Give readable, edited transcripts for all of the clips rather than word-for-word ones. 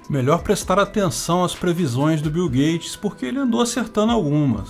Melhor prestar atenção às previsões do Bill Gates, porque ele andou acertando algumas.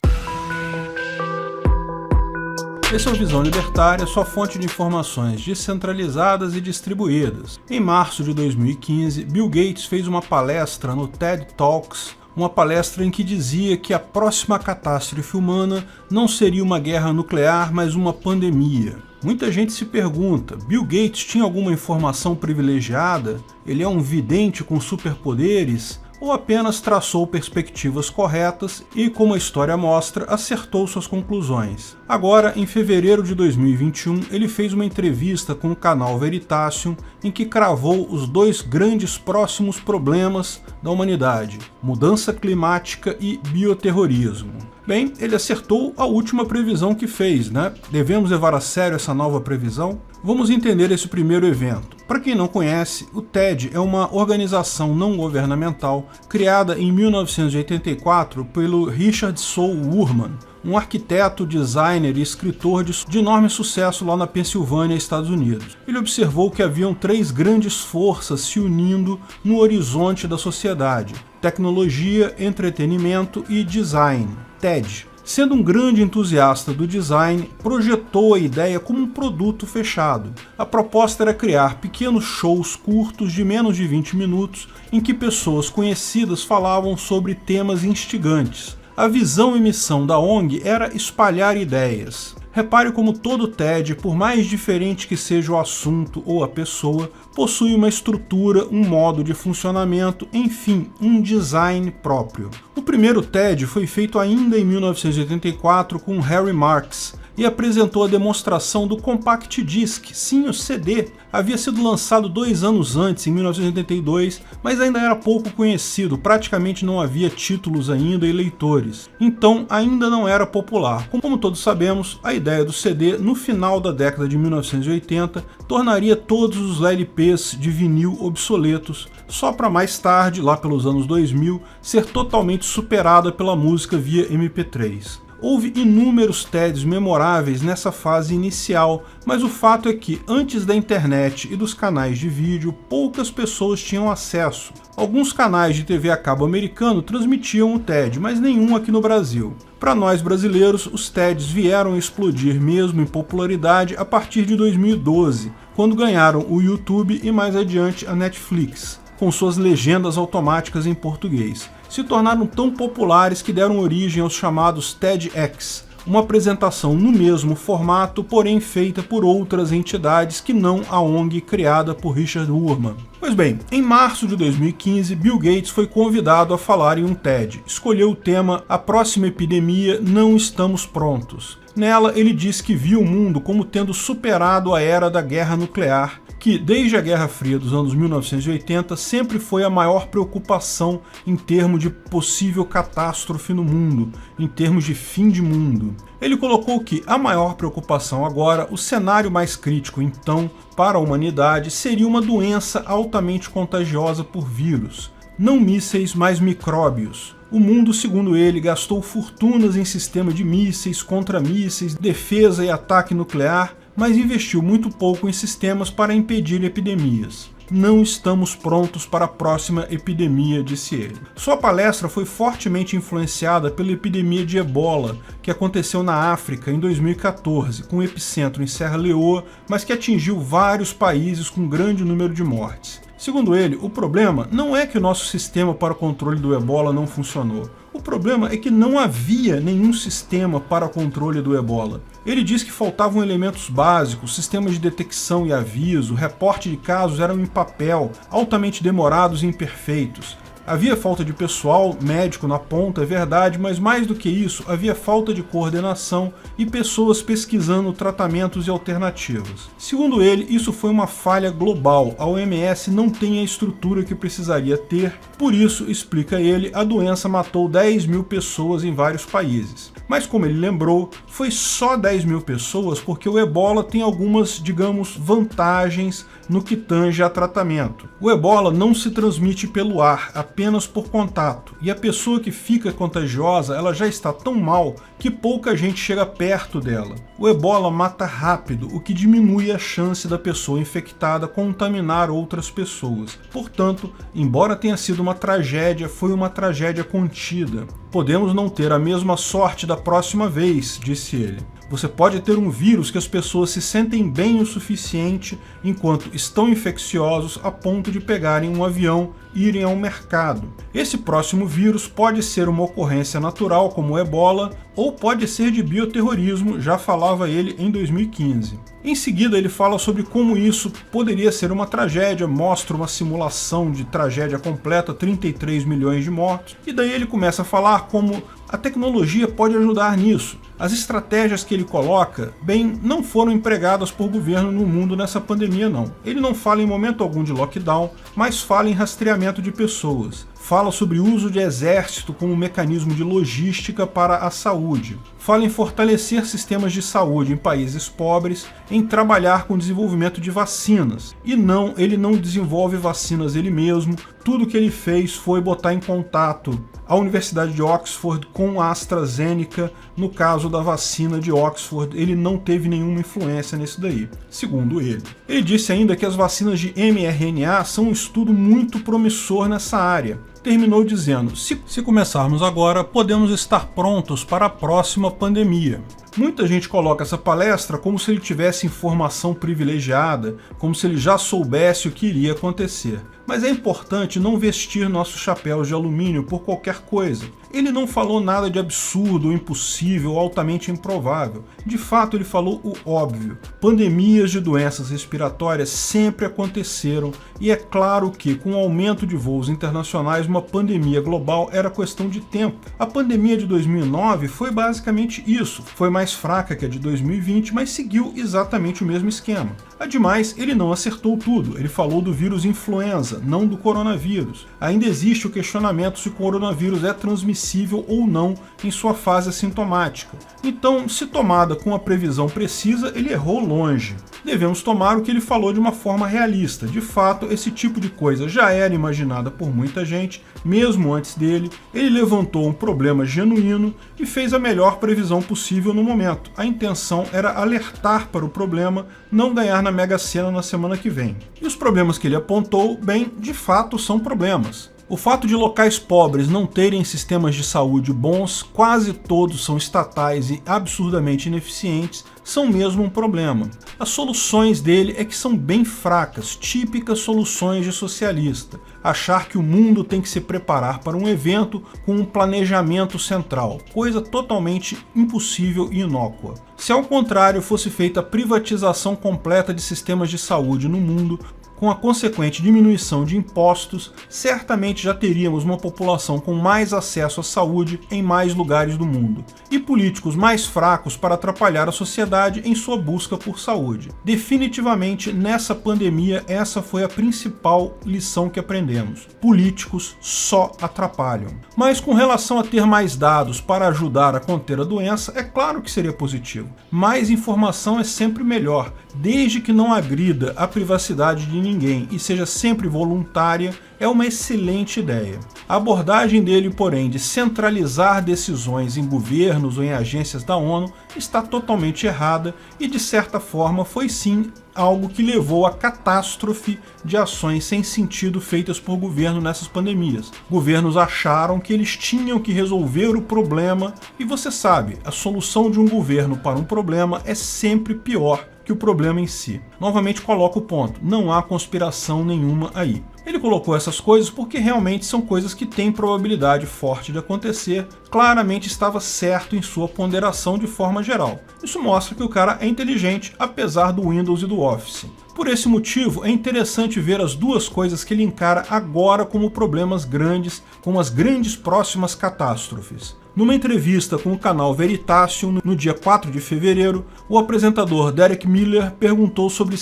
Esse é o Visão Libertária, sua fonte de informações descentralizadas e distribuídas. Em março de 2015, Bill Gates fez uma palestra no TED Talks, uma palestra em que dizia que a próxima catástrofe humana não seria uma guerra nuclear, mas uma pandemia. Muita gente se pergunta, Bill Gates tinha alguma informação privilegiada? Ele é um vidente com superpoderes? Ou apenas traçou perspectivas corretas e, como a história mostra, acertou suas conclusões? Agora, em fevereiro de 2021, ele fez uma entrevista com o canal Veritasium em que cravou os dois grandes próximos problemas da humanidade: mudança climática e bioterrorismo. Bem, ele acertou a última previsão que fez, né? Devemos levar a sério essa nova previsão? Vamos entender esse primeiro evento. Para quem não conhece, o TED é uma organização não governamental criada em 1984 pelo Richard Saul Wurman, um arquiteto, designer e escritor de enorme sucesso lá na Pensilvânia, Estados Unidos. Ele observou que haviam três grandes forças se unindo no horizonte da sociedade: tecnologia, entretenimento e design. TED, sendo um grande entusiasta do design, projetou a ideia como um produto fechado. A proposta era criar pequenos shows curtos de menos de 20 minutos em que pessoas conhecidas falavam sobre temas instigantes. A visão e missão da ONG era espalhar ideias. Repare como todo TED, por mais diferente que seja o assunto ou a pessoa, possui uma estrutura, um modo de funcionamento, enfim, um design próprio. O primeiro TED foi feito ainda em 1984 com Harry Marks e apresentou a demonstração do Compact Disc, sim, o CD. Havia sido lançado 2 anos antes, em 1982, mas ainda era pouco conhecido, praticamente não havia títulos ainda e leitores. Então ainda não era popular. Como todos sabemos, a ideia do CD, no final da década de 1980, tornaria todos os LPs de vinil obsoletos, só para mais tarde, lá pelos anos 2000, ser totalmente superada pela música via MP3. Houve inúmeros TEDs memoráveis nessa fase inicial, mas o fato é que, antes da internet e dos canais de vídeo, poucas pessoas tinham acesso. Alguns canais de TV a cabo americano transmitiam o TED, mas nenhum aqui no Brasil. Para nós brasileiros, os TEDs vieram a explodir mesmo em popularidade a partir de 2012, quando ganharam o YouTube e mais adiante a Netflix, com suas legendas automáticas em português. Se tornaram tão populares que deram origem aos chamados TEDx, uma apresentação no mesmo formato, porém feita por outras entidades que não a ONG criada por Richard Wurman. Pois bem, em março de 2015, Bill Gates foi convidado a falar em um TED. Escolheu o tema "A próxima epidemia, não estamos prontos". Nela, ele disse que viu o mundo como tendo superado a era da guerra nuclear, que desde a Guerra Fria dos anos 1980 sempre foi a maior preocupação em termos de possível catástrofe no mundo, em termos de fim de mundo. Ele colocou que a maior preocupação agora, o cenário mais crítico então para a humanidade, seria uma doença altamente contagiosa por vírus. Não mísseis, mas micróbios. O mundo, segundo ele, gastou fortunas em sistema de mísseis, contramísseis, defesa e ataque nuclear, mas investiu muito pouco em sistemas para impedir epidemias. Não estamos prontos para a próxima epidemia, disse ele. Sua palestra foi fortemente influenciada pela epidemia de Ebola, que aconteceu na África em 2014, com epicentro em Serra Leoa, mas que atingiu vários países com grande número de mortes. Segundo ele, o problema não é que o nosso sistema para o controle do Ebola não funcionou. O problema é que não havia nenhum sistema para o controle do Ebola. Ele diz que faltavam elementos básicos, sistemas de detecção e aviso, reporte de casos eram em papel, altamente demorados e imperfeitos. Havia falta de pessoal médico na ponta, é verdade, mas mais do que isso, havia falta de coordenação e pessoas pesquisando tratamentos e alternativas. Segundo ele, isso foi uma falha global. A OMS não tem a estrutura que precisaria ter, por isso, explica ele, a doença matou 10 mil pessoas em vários países. Mas como ele lembrou, foi só 10 mil pessoas porque o Ebola tem algumas, digamos, vantagens no que tange a tratamento. O Ebola não se transmite pelo ar, apenas por contato, e a pessoa que fica contagiosa ela já está tão mal que pouca gente chega perto dela. O ebola mata rápido, o que diminui a chance da pessoa infectada contaminar outras pessoas. Portanto, embora tenha sido uma tragédia, foi uma tragédia contida. Podemos não ter a mesma sorte da próxima vez, disse ele. Você pode ter um vírus que as pessoas se sentem bem o suficiente enquanto estão infecciosos a ponto de pegarem um avião e irem ao mercado. Esse próximo vírus pode ser uma ocorrência natural, como o ebola, ou pode ser de bioterrorismo, já falava ele em 2015. Em seguida, ele fala sobre como isso poderia ser uma tragédia, mostra uma simulação de tragédia completa, 33 milhões de mortos, e daí ele começa a falar como a tecnologia pode ajudar nisso. As estratégias que ele coloca, bem, não foram empregadas por governo no mundo nessa pandemia não. Ele não fala em momento algum de lockdown, mas fala em rastreamento de pessoas. Fala sobre o uso de exército como mecanismo de logística para a saúde. Fala em fortalecer sistemas de saúde em países pobres, em trabalhar com o desenvolvimento de vacinas. E não, ele não desenvolve vacinas ele mesmo. Tudo que ele fez foi botar em contato a Universidade de Oxford com a AstraZeneca. No caso da vacina de Oxford, ele não teve nenhuma influência nisso daí, segundo ele. Ele disse ainda que as vacinas de mRNA são um estudo muito promissor nessa área. Terminou dizendo, se começarmos agora, podemos estar prontos para a próxima pandemia. Muita gente coloca essa palestra como se ele tivesse informação privilegiada, como se ele já soubesse o que iria acontecer. Mas é importante não vestir nossos chapéus de alumínio por qualquer coisa. Ele não falou nada de absurdo, ou impossível, ou altamente improvável. De fato, ele falou o óbvio. Pandemias de doenças respiratórias sempre aconteceram, e é claro que, com o aumento de voos internacionais, uma pandemia global era questão de tempo. A pandemia de 2009 foi basicamente isso. Foi mais fraca que a de 2020, mas seguiu exatamente o mesmo esquema. Ademais, ele não acertou tudo. Ele falou do vírus influenza, não do coronavírus. Ainda existe o questionamento se o coronavírus é transmissível ou não em sua fase assintomática. Então, se tomada com a previsão precisa, ele errou longe. Devemos tomar o que ele falou de uma forma realista. De fato, esse tipo de coisa já era imaginada por muita gente, mesmo antes dele. Ele levantou um problema genuíno e fez a melhor previsão possível no momento. A intenção era alertar para o problema, não ganhar na Mega Sena na semana que vem. E os problemas que ele apontou, bem, de fato são problemas. O fato de locais pobres não terem sistemas de saúde bons, quase todos são estatais e absurdamente ineficientes, são mesmo um problema. As soluções dele é que são bem fracas, típicas soluções de socialista. Achar que o mundo tem que se preparar para um evento com um planejamento central, coisa totalmente impossível e inócua. Se ao contrário fosse feita a privatização completa de sistemas de saúde no mundo, com a consequente diminuição de impostos, certamente já teríamos uma população com mais acesso à saúde em mais lugares do mundo, e políticos mais fracos para atrapalhar a sociedade em sua busca por saúde. Definitivamente, nessa pandemia, essa foi a principal lição que aprendemos. Políticos só atrapalham. Mas com relação a ter mais dados para ajudar a conter a doença, é claro que seria positivo. Mais informação é sempre melhor, desde que não agrida a privacidade de ninguém e seja sempre voluntária, é uma excelente ideia. A abordagem dele, porém, de centralizar decisões em governos ou em agências da ONU está totalmente errada e, de certa forma, foi sim algo que levou à catástrofe de ações sem sentido feitas por governo nessas pandemias. Governos acharam que eles tinham que resolver o problema e você sabe, a solução de um governo para um problema é sempre pior que o problema em si. Novamente coloco o ponto, não há conspiração nenhuma aí. Ele colocou essas coisas porque realmente são coisas que têm probabilidade forte de acontecer, claramente estava certo em sua ponderação de forma geral. Isso mostra que o cara é inteligente, apesar do Windows e do Office. Por esse motivo, é interessante ver as duas coisas que ele encara agora como problemas grandes, como as grandes próximas catástrofes. Numa entrevista com o canal Veritasium, no dia 4 de fevereiro, o apresentador Derek Miller perguntou sobre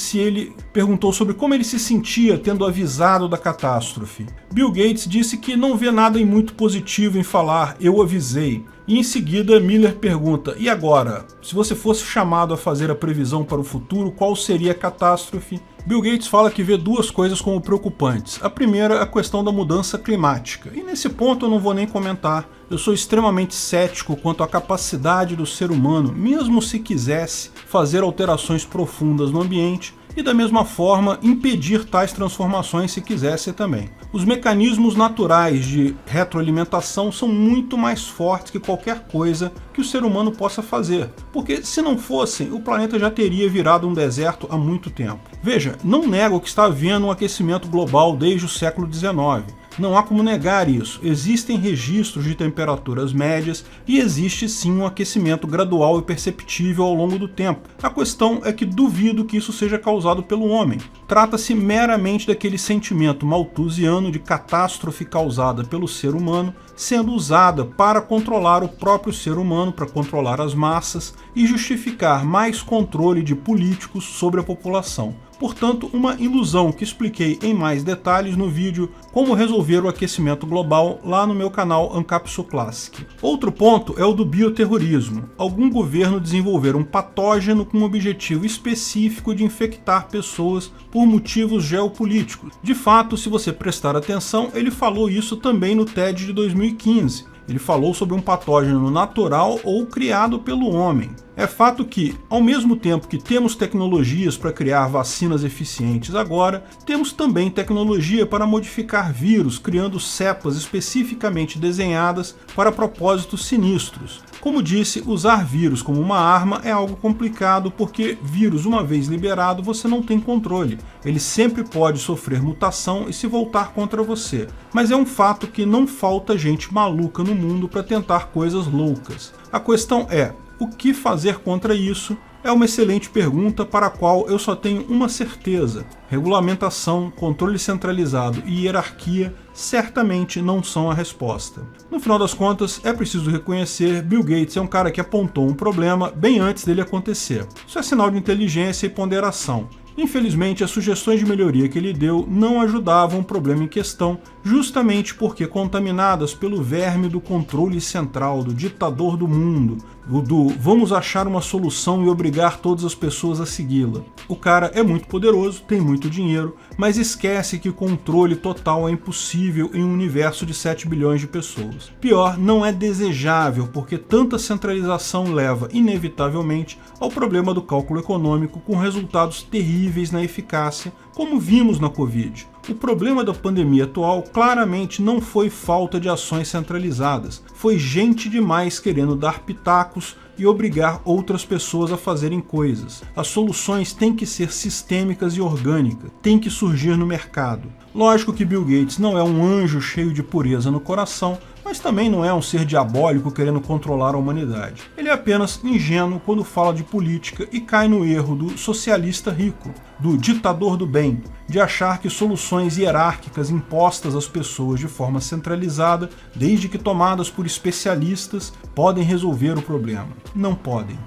como ele se sentia tendo avisado da catástrofe. Bill Gates disse que não vê nada em muito positivo em falar "eu avisei". E em seguida, Miller pergunta, e agora? Se você fosse chamado a fazer a previsão para o futuro, qual seria a catástrofe? Bill Gates fala que vê duas coisas como preocupantes. A primeira é a questão da mudança climática, e nesse ponto eu não vou nem comentar. Eu sou extremamente cético quanto à capacidade do ser humano, mesmo se quisesse, fazer alterações profundas no ambiente, e da mesma forma impedir tais transformações se quisesse também. Os mecanismos naturais de retroalimentação são muito mais fortes que qualquer coisa que o ser humano possa fazer, porque se não fossem, o planeta já teria virado um deserto há muito tempo. Veja, não nego que está havendo um aquecimento global desde o século XIX. Não há como negar isso. Existem registros de temperaturas médias e existe sim um aquecimento gradual e perceptível ao longo do tempo. A questão é que duvido que isso seja causado pelo homem. Trata-se meramente daquele sentimento malthusiano de catástrofe causada pelo ser humano sendo usada para controlar o próprio ser humano, para controlar as massas e justificar mais controle de políticos sobre a população. Portanto, uma ilusão que expliquei em mais detalhes no vídeo Como Resolver o Aquecimento Global lá no meu canal Ancapsu Classic. Outro ponto é o do bioterrorismo. Algum governo desenvolver um patógeno com o objetivo específico de infectar pessoas por motivos geopolíticos. De fato, se você prestar atenção, ele falou isso também no TED de 2015. Ele falou sobre um patógeno natural ou criado pelo homem. É fato que, ao mesmo tempo que temos tecnologias para criar vacinas eficientes agora, temos também tecnologia para modificar vírus, criando cepas especificamente desenhadas para propósitos sinistros. Como disse, usar vírus como uma arma é algo complicado porque vírus, uma vez liberado, você não tem controle. Ele sempre pode sofrer mutação e se voltar contra você. Mas é um fato que não falta gente maluca no mundo para tentar coisas loucas. A questão é, o que fazer contra isso? É uma excelente pergunta para a qual eu só tenho uma certeza. Regulamentação, controle centralizado e hierarquia certamente não são a resposta. No final das contas, é preciso reconhecer, Bill Gates é um cara que apontou um problema bem antes dele acontecer. Isso é sinal de inteligência e ponderação. Infelizmente, as sugestões de melhoria que ele deu não ajudavam o problema em questão, justamente porque contaminadas pelo verme do controle central, do ditador do mundo, do vamos achar uma solução e obrigar todas as pessoas a segui-la. O cara é muito poderoso, tem muito dinheiro, mas esquece que controle total é impossível em um universo de 7 bilhões de pessoas. Pior, não é desejável, porque tanta centralização leva, inevitavelmente, ao problema do cálculo econômico com resultados terríveis na eficácia, como vimos na Covid. O problema da pandemia atual claramente não foi falta de ações centralizadas, foi gente demais querendo dar pitacos e obrigar outras pessoas a fazerem coisas. As soluções têm que ser sistêmicas e orgânicas, têm que surgir no mercado. Lógico que Bill Gates não é um anjo cheio de pureza no coração, mas também não é um ser diabólico querendo controlar a humanidade. Ele é apenas ingênuo quando fala de política e cai no erro do socialista rico, do ditador do bem, de achar que soluções hierárquicas impostas às pessoas de forma centralizada, desde que tomadas por especialistas, podem resolver o problema. Não podem.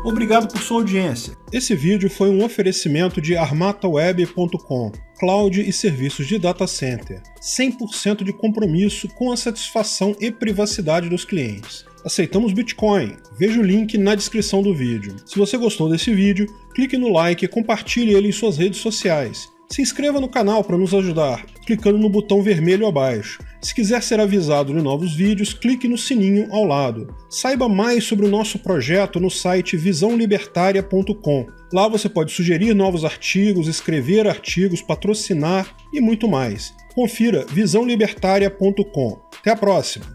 Obrigado por sua audiência. Esse vídeo foi um oferecimento de armataweb.com, cloud e serviços de data center. 100% de compromisso com a satisfação e privacidade dos clientes. Aceitamos Bitcoin. Veja o link na descrição do vídeo. Se você gostou desse vídeo, clique no like e compartilhe ele em suas redes sociais. Se inscreva no canal para nos ajudar, clicando no botão vermelho abaixo. Se quiser ser avisado de novos vídeos, clique no sininho ao lado. Saiba mais sobre o nosso projeto no site visãolibertaria.com. Lá você pode sugerir novos artigos, escrever artigos, patrocinar e muito mais. Confira visãolibertaria.com. Até a próxima!